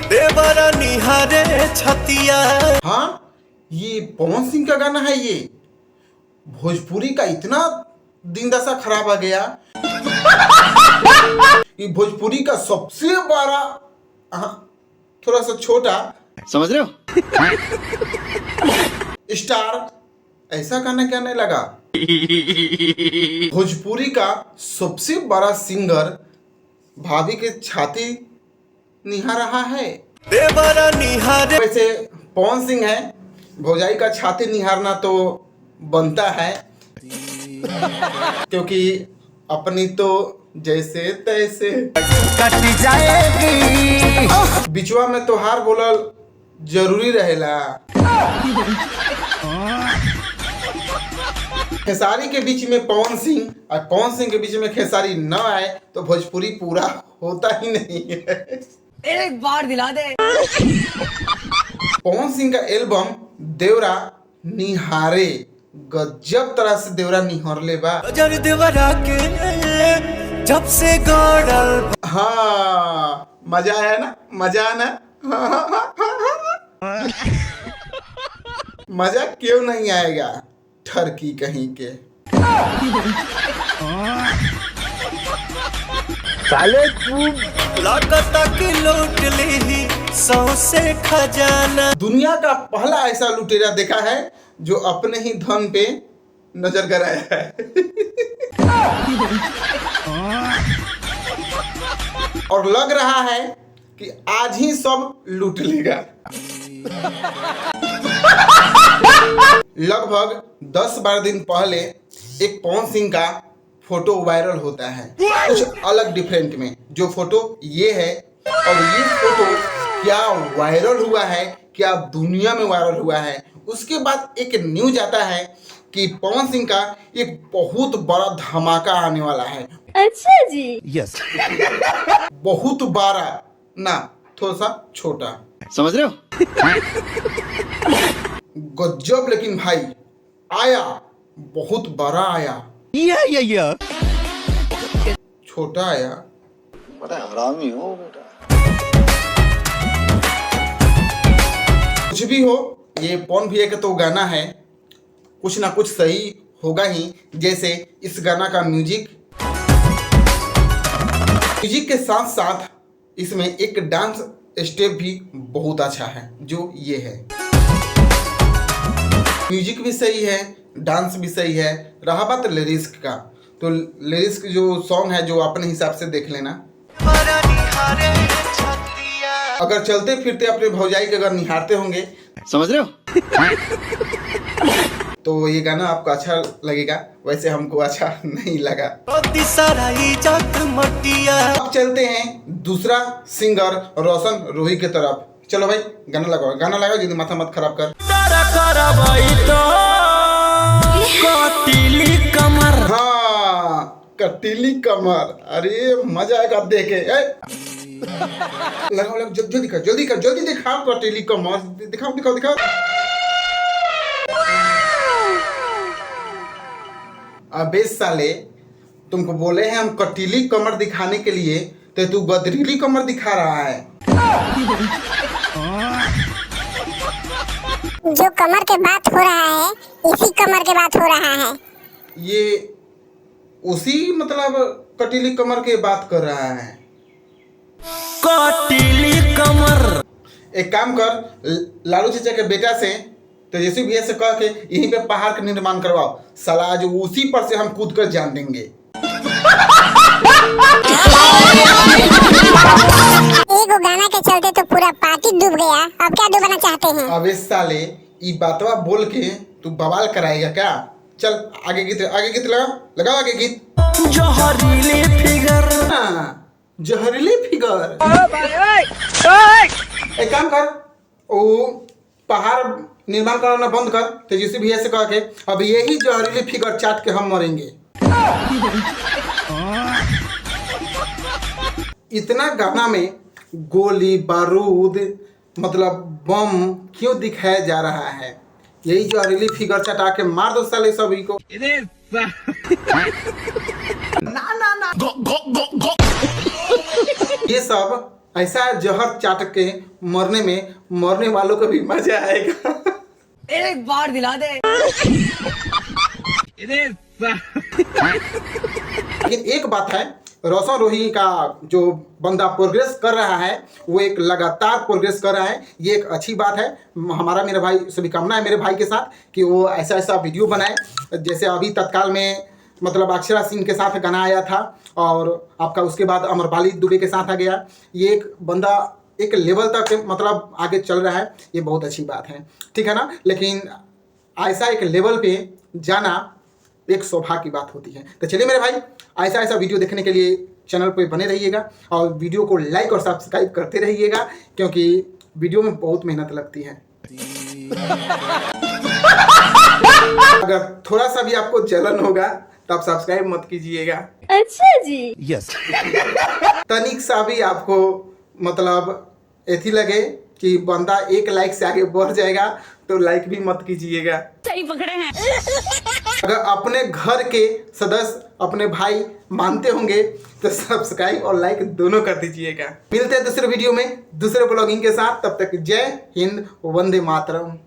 देवरा निहारे छतिया। हाँ, ये पवन सिंह का गाना है। ये भोजपुरी का इतना दिन दशा खराब आ गया। ये भोजपुरी का सबसे बड़ा, थोड़ा सा छोटा, समझ रहे हो, स्टार ऐसा गाना गाने लगा। भोजपुरी का सबसे बड़ा सिंगर भाभी के छाती निहार रहा है। देवरा निहारे। वैसे पवन सिंह है, भौजाई का छाती निहारना तो बनता है, क्योंकि अपनी तो जैसे तैसे कट जाएगी। बिचवा में तोहार बोलल जरूरी रहेला। खेसारी के बीच में पवन सिंह और पवन सिंह के बीच में खेसारी न आए तो भोजपुरी पूरा होता ही नहीं है। एक बार दिला दे। पवन सिंह का एल्बम देवरा निहारे, गजब तरह से देवरा निहारले बा। जर देवरा के जब से गड़ल। हाँ, मजा आया ना, मजा आना। मजा क्यों नहीं आएगा, ठरकी कहीं के। साले तू लागता कि लूट ली सौ से खजाना। दुनिया का पहला ऐसा लुटेरा देखा है जो अपने ही धन पे नजर गराया है। और लग रहा है कि आज ही सब लूट लेगा। लगभग 10-12 दिन पहले एक पवन सिंह का फोटो वायरल होता है, कुछ अलग डिफरेंट में। जो फोटो ये है, और ये फोटो क्या वायरल हुआ है, क्या दुनिया में वायरल हुआ है। उसके बाद एक न्यूज आता है कि पवन सिंह का एक बहुत बड़ा धमाका आने वाला है। अच्छा जी। यस। बहुत बड़ा ना, थोड़ा सा छोटा, समझ रहे हो। गजब। लेकिन भाई आया, बहुत बड़ा आया, या छोटा आया। बड़ा हरामी हो बेटा। कुछ भी हो, ये पवन भैया का तो गाना है, कुछ ना कुछ सही होगा ही। जैसे इस गाना का म्यूजिक के साथ साथ इसमें एक डांस स्टेप भी बहुत अच्छा है, जो ये है। म्यूजिक भी सही है, डांस भी सही है। रहा बात लिरिक्स का, तो लिरिक्स जो सॉन्ग है, जो अपने हिसाब से देख लेना। अगर चलते फिरते अपने भौजाई के अगर निहारते होंगे, समझ रहे हो, तो ये गाना आपको अच्छा लगेगा। वैसे हमको अच्छा नहीं लगा। अब चलते हैं दूसरा सिंगर रोशन रोही की तरफ। चलो भाई, गाना लगाओ, गाना लगाओ, जिंदगी माथा मत खराब कर। कटीली कमर। हाँ, कटीली कमर। अरे मजा आएगा देखे। लगाओ लगाओ, जल्दी कर, जल्दी कर, जल्दी दिखाओ कटीली कमर। दिखाओ दिखाओ दिखाओ। अबे साले, तुमको बोले हैं हम कटीली कमर दिखाने के लिए, तो तू गदरीली कमर दिखा रहा है। जो कमर के बात हो रहा है, इसी कमर के बात हो रहा है। ये उसी मतलब कटीली कमर की बात कर रहा है। कटीली कमर। एक काम कर, लालू चाचा के बेटा से, तेजस्वी भैया से कह के यहीं पे पहाड़ का निर्माण करवाओ। साला आज उसी पर से हम कूद कर जान देंगे। एक गाना के चलते तो पूरा पार्टी डूब गया। अब क्या डूबना चाहते हैं? अबे साले, ई बातवा बोल के तू बवाल कराएगा क्या? चल आगे गीत, आगे गीत लगाओ, लगाओ आगे गीत। जहरीले फिगर। हाँ, जहरीले फिगर। एक काम कर, वो पहाड़ निर्माण कराना बंद कर, तेजस्वी भैया से कह के। अब यही जहरीले फिगर चाट के हम मरेंगे। इतना गाना में गोली बारूद मतलब बम क्यों दिखाया जा रहा है? यही जहरीली फिगर चटा के मार दो साले सभी को। ना ना ना, ये सब ऐसा जहर चाट के मरने में मरने वालों को भी मजा आएगा। एक बार दिला दे। लेकिन एक बात है, रोशन रोही का जो बंदा प्रोग्रेस कर रहा है वो एक लगातार प्रोग्रेस कर रहा है, ये एक अच्छी बात है। हमारा मेरे भाई शुभकामना है मेरे भाई के साथ कि वो ऐसा ऐसा वीडियो बनाए। जैसे अभी तत्काल में मतलब अक्षरा सिंह के साथ गाना आया था और आपका उसके बाद अमरपाली दुबे के साथ आ गया। ये एक बंदा एक लेवल तक मतलब आगे चल रहा है, ये बहुत अच्छी बात है, ठीक है ना। लेकिन ऐसा एक लेवल पे जाना एक सौभाग्य की बात होती है। तो चलिए मेरे भाई, ऐसा ऐसा वीडियो देखने के लिए चैनल पे बने रहिएगा और वीडियो को लाइक और सब्सक्राइब करते रहिएगा, क्योंकि वीडियो में बहुत मेहनत लगती है। अगर थोड़ा सा भी आपको जलन होगा तो आप सब्सक्राइब मत कीजिएगा। अच्छा जी। यस। तनिक सा भी आपको मतलब ऐसी लगे कि बंदा एक लाइक से आगे बढ़ जाएगा तो लाइक भी मत कीजिएगा। सही पकड़े हैं। अगर अपने घर के सदस्य अपने भाई मानते होंगे तो सब्सक्राइब और लाइक दोनों कर दीजिएगा। मिलते हैं दूसरे वीडियो में दूसरे ब्लॉगिंग के साथ, तब तक जय हिंद, वंदे मातरम।